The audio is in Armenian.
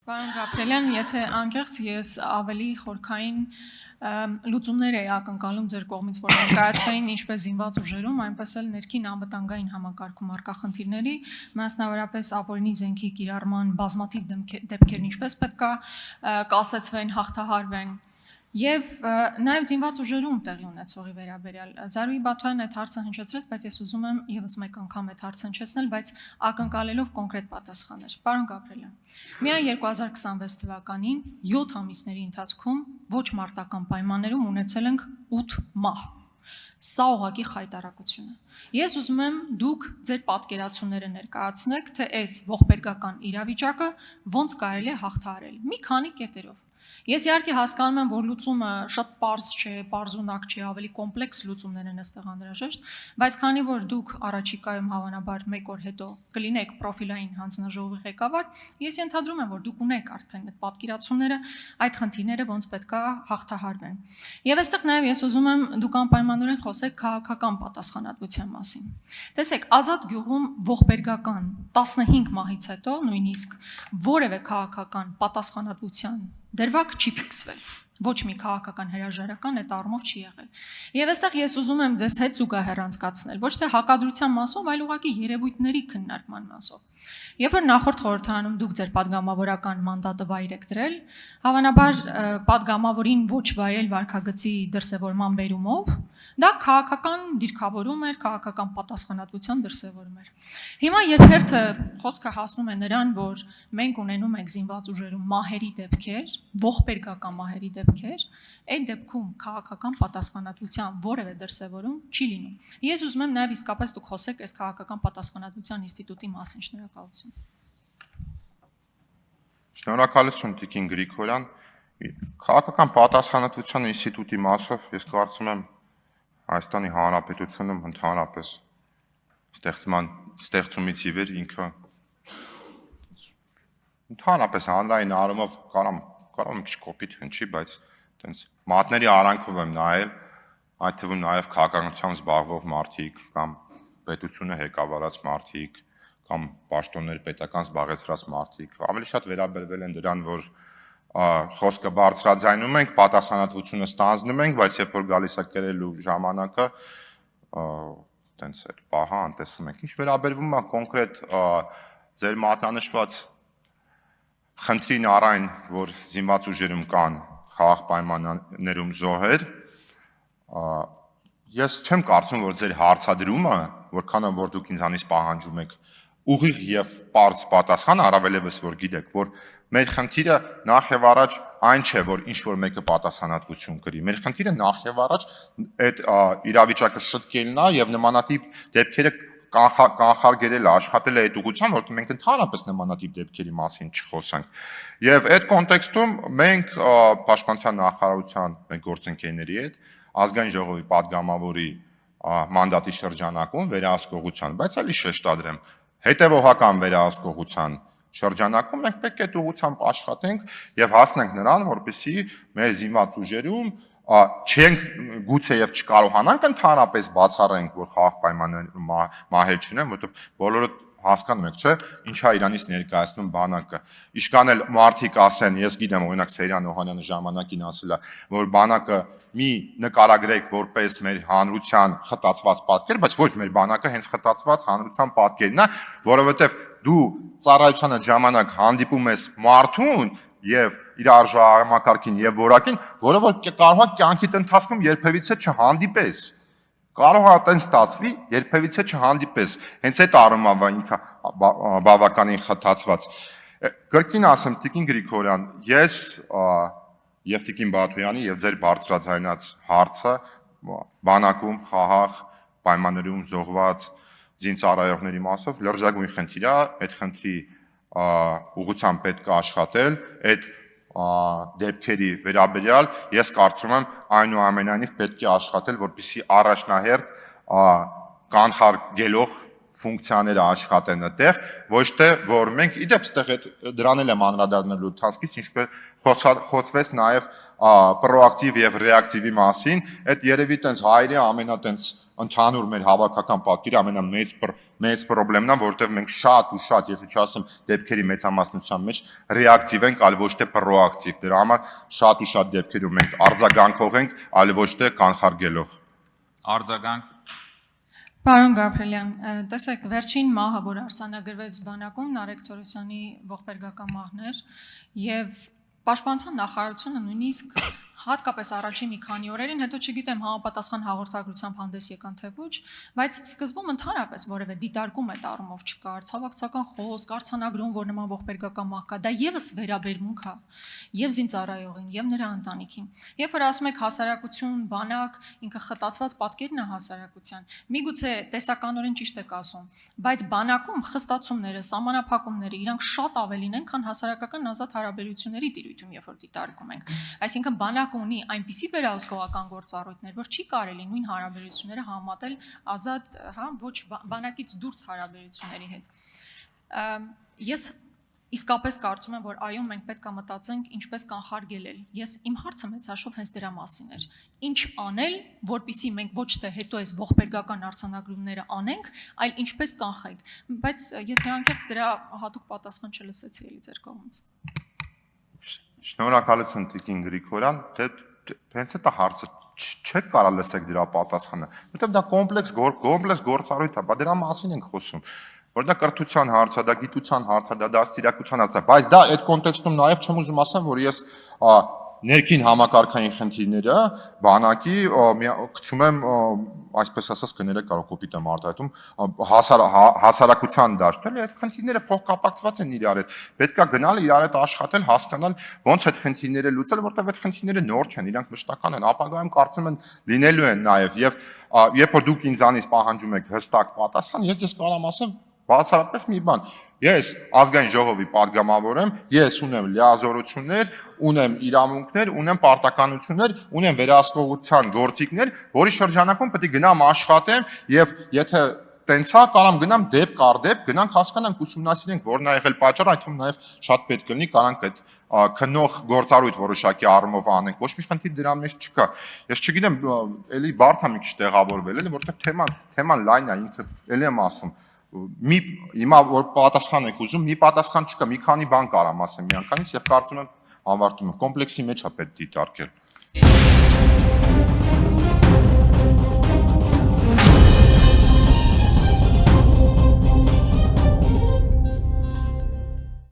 Պարոն Գաբրելյան, եթե անկեղծ ես ավելի խորքային լուծումներ էի ակնկալում ձեր կողմից, որ ներկայացվեին ինչպես զինված ուժերում, այնպես էլ ներքին անվտանգային համակարգում առկա խնդիրների, մասնավորապես ապօրինի զենքի կիրառման բազմաթիվ դեպքերն ինչպես պետք է կասեցվեն, հաղթահարվեն, եւ նաեւ զինված ուժերում տեղի ունեցողի վերաբերյալ Զարուհի Բաթոյանն այդ հարցը հնչեցրեց, բայց ես ուզում եմ եւս մեկ անգամ այդ հարցը հնչեցնել, բայց ակնկալելով կոնկրետ պատասխաններ։ Պարոն Գաբրելյան, միայն 2026 թվականին 7 ամիսների ընթացքում ոչ մարտական պայմաններում ունեցել ենք 8 մահ։ Սա ուղղակի խայտարակություն է։ Ես ուզում եմ դուք ձեր պատկերացումները ներկայացնեք, թե այս ողբերգական իրավիճակը ոնց կարելի է հաղթահարել։ Մի քանի կետերով։ Ես իհարկե հասկանում եմ, որ լուծումը շատ պարզ չէ, պարզունակ չէ, ավելի կոմպլեքս լուծումներ են այստեղ անհրաժեշտ, բայց քանի որ դուք առաջիկայում հավանաբար 1 օր հետո կլինեք պրոֆիլային հանձնաժողովի ղեկավար, ես ենթադրում եմ, որ դուք ունեք արդեն այդ պատկերացումները, այդ խնդիրները ոնց պետք է հաղթահարվեն։ Եվ այստեղ նաև ես ուզում եմ դուք անպայմանորեն խոսեք քաղաքական պատասխանատվության մասին։ Տեսեք, Ազատ գյուղում ողբերգական 15 մահից հետո նույնիսկ որևէ քաղաքական պատասխանատվության դրվագ չի ֆիքսվել։ Ոչ մի քաղաքական հրաժարական այդ առումով չի եղել։ Եվ այստեղ ես ուզում եմ ձեզ հետ զուգահեռ անցկացնել, ոչ թե հակադրության մասով, այլ ուղղակի երևույթների քննարկման մասով։ Երբ որ նախորդ խորհրդարանում դուք ձեր падգամավորական մանդատը վայր եք դրել, հավանաբար падգամավորին ոչ վայել վարքագծի դրսևորման բերումով, դա քաղաքական դիրքավորում էր, քաղաքական պատասխանատվության դրսևորում էր։ Հիմա երբ հերթը խոսքը հասնում է նրան, որ մենք ունենում ենք զինված ուժերում մահերի դեպքեր, ողբերգական մահերի դեպքեր, այդ դեպքում քաղաքական պատասխանատվության որևէ դրսևորում չի լինում։ Ես ուզում եմ նաև իսկապես դուք խոսեք այս քաղաքական պատասխանատվության ինստիտուտի մասին։ Շնորհակալություն։ Շնորհակալություն Տիկին Գրիգորյան։ Քաղաքական պատասխանատվության ինստիտուտի մասով ես կարծում եմ Հայաստանի Հանրապետությունում ընդհանրապես ստեղծումից ի վեր ինքը ընդհանրապես հանրային առումով կարամ մի քիչ կոպիտ հնչի, բայց այտենց մատների արանքով եմ նայել, այդ թվում նաև քաղաքականությամբ զբաղվող մարդիկ կամ պետությունը ղեկավարած մարդիկ կամ պաշտոններ պետական զբաղեցրած մարդիկ ավելի շատ վերաբերվել են դրան, որ խոսքը բարձրաձայնում ենք, պատասխանատվությունը ստանձնում ենք, բայց երբ որ գալիս է կերելու ժամանակը, այտենց է, պահա անտեսում ենք։ Ինչ վերաբերվում է կոնկրետ ձեր մատնանշված խնդրին առայն, որ զինված ուժերում կան խաղաղ պայմաններում զոհեր, ես չեմ կարծում, որ ձեր հարցադրումը, որքան որ դուք ինձանից պահանջում եք ուղիղ եւ պարզ պատասխան, առավելևս որ գիտեք, որ մեր խնդիրը նախ եւ առաջ այն չէ, որ ինչ որ մեկը պատասխանատվություն կրի։ Մեր խնդիրը նախ եւ առաջ այդ իրավիճակը շտկելն է եւ նմանատիպ դեպքերը կանխարգելելը, աշխատելը այդ ուղղությամբ, որ մենք ընդհանրապես նմանատիպ դեպքերի մասին չխոսանք։ Եվ այդ կոնտեքստում մենք Պաշտպանության նախարարության մենք գործընկերների հետ ազգային ժողովի падգամավորի մանդատի շրջանակում վերահսկողության, բայց ալի շեշտադրեմ, հետևողական վերահսկողության շրջանակում մենք պետք է այդ ուղղությամբ աշխատենք եւ հասնենք նրան, որպեսզի մեր զինված ուժերում չենք գուցե եւ չկարողանանք ընդհանրապես բացառենք, որ խաղաղ պայմաններում մահեր չունեն, որովհետեւ բոլորը հասկանում եք, չէ՞, ինչա իրանից ներկայացնում բանակը։ Իշքան էլ մարդիկ ասեն, ես գիտեմ, օրինակ Սերյան Օհանյանը ժամանակին ասել է, որ բանակը մի նկարագրեք որպես մեր հանրության խտացված պատկեր, բայց ոչ մեր բանակը հենց խտացված հանրության պատկերն է, որովհետեւ դու ծառայության ժամանակ հանդիպում ես մարդուն եւ իր արժանամակարգին եւ որակին, որը որ կարող է կյանքիդ ընթացքում երբևիցե չհանդիպես։ Կարող է այդպես ստացվի, երբևիցե չհանդիպես։ Հենց այդ առումով ինքը բավականին խտացված։ Կրկին ասեմ, Տիկին Գրիգորյան, ես եւ Տիկին Բաթոյանի եւ ձեր բարձրաձայնած հարցը բանակում խաղաղ պայմաններում զոհված զինծառայողների մասով լրջագույն խնդիր է, այդ խնդրի ուղղությամբ պետք է աշխատել, այդ դեպքերի վերաբերյալ ես կարծում եմ այնուամենայնիվ պետք է աշխատել, որպեսզի առաջնահերթ կանխարգելող ֆունկցիաները աշխատեն այդտեղ, ոչ թե որ մենք իդեպ այդտեղ այդ դրան էլ եմ անդրադառնալու տասկից, ինչպես խոսվեց նաև պրոակտիվ եւ ռեակտիվի մասին, այդ երևի տենց հայրի ամենատենց ընդհանուր մեր հավաքական պատկերի ամենամեծ խնդիրն է, որովհետեւ մենք շատ ու շատ, եթե չասեմ դեպքերի մեծամասնության մեջ ռեակտիվ ենք, այլ ոչ թե պրոակտիվ։ Դրա համար շատ ու շատ դեպքերում մենք արձագանքող ենք, այլ ոչ թե կանխարգելող։ Արձագանք Պարոն Գաբրելյան, տեսեք, վերջին մահը, որ արձանագրվեց բանակում, Նարեկ Թորոսյանի ողբերգական մահն էր, եւ Պաշտպանության նախարարությունը նույնիսկ հատկապես առաջին մի քանի օրերին, հետո չգիտեմ համապատասխան հաղորդագրությամբ հանդես եկան թե ոչ, բայց սկզբում ընդհանրապես որևէ դիտարկում այդ առումով չկար, ցավակցական խոսք, արձանագրում, որ նման ողբերգական մահ կա, դա եւս վերաբերմունք է եւ զինծառայողին, եւ նրա ընտանիքին։ Երբ որ ասում եք հասարակություն, բանակ, ինքը խտացված պատկերն է հասարակության, միգուցե տեսականորեն ճիշտ եք ասում, բայց բանակում խստացումները, սահմանափակումները իրանք շատ ավելին են, քան հասարակական ազատ հարաբերությունների տիրույթում, երբ որ դիտարկում ենք։ Այսինքն բանակ ունի այնպիսի վերահսկողական գործառույթներ, որ չի կարելի նույն հարաբերությունները համատել ազատ, ոչ բանակից դուրս հարաբերությունների հետ։ Ես իսկապես կարծում եմ, որ այո, մենք պետք է մտածենք ինչպես կանխարգելել։ Ես իմ հարցը մեծ հաշվով հենց դրա մասին էր։ Ինչ անել, որpիսի մենք ոչ թե հետո այս ողբերգական արձանագրումները անենք, այլ ինչպես կանխենք։ Բայց եթե անկեղծ դրա հատուկ պատասխան չլսեցի էլի ձեր կողմից։ Շնորհակալություն Տիկին Գրիգորյան, հենց այդ հարցը չեք կարող լսեք դրա պատասխանը, որովհետև դա կոմպլեքս գործառույթ է, բա դրա մասին ենք խոսում, որ դա կրթության հարց է, դա գիտության հարց է, դա դաստիարակության հարց է, բայց դա այդ կոնտեքստում նաև չեմ ուզում ասեմ, որ ես ներքին համակարգային խնդիրները բանակի գցում եմ, այսպես ասած, կները կարող կոպիտ եմ արտահայտում, հասարակության դաշտել, այդ խնդիրները փոխկապակցված են իրար հետ։ Պետք է գնալ իրար հետ աշխատել, հասկանալ ոնց այդ խնդիրները լուծել, որտեղ այդ խնդիրները նոր չեն, իրանք մշտական են, ապագայում կարծում եմ լինելու են նաև եւ երբ որ դուք ինձանից պահանջում եք հստակ պատասխան, ես կարող եմ ասեմ բացառապես մի բան։ Ես ազգային ժողովի падգամավոր եմ, ես ունեմ լիազորություններ, ունեմ իրավունքներ, ունեմ պարտականություններ, ունեմ վերահսկողության գործիքներ, որի շրջանակում պետք է գնամ աշխատեմ եւ եթե տենցա կարամ գնամ դեպք առ դեպք, գնանք հասկանանք, ուսումնասիրենք, որն է եղել պատճառը, այդ թվում նաեւ շատ պետք կլինի, կարանք այդ քնող գործառույթ որոշակի առումով անենք, ոչ մի խնդիր դրա մեջ չկա։ Ես չգիտեմ, էլի բարդ է մի քիչ տեղավորվել, էլի, որովհետեւ թեման լայն է, ինքը էլի եմ ասում հիմա որ պատասխան եք ուզում, մի պատասխան չկա, մի քանի բան կարամ ասեմ միանգամից եւ կարծում եմ ավարտում եմ, կոմպլեքսի մեջ է պետք դիտարկել։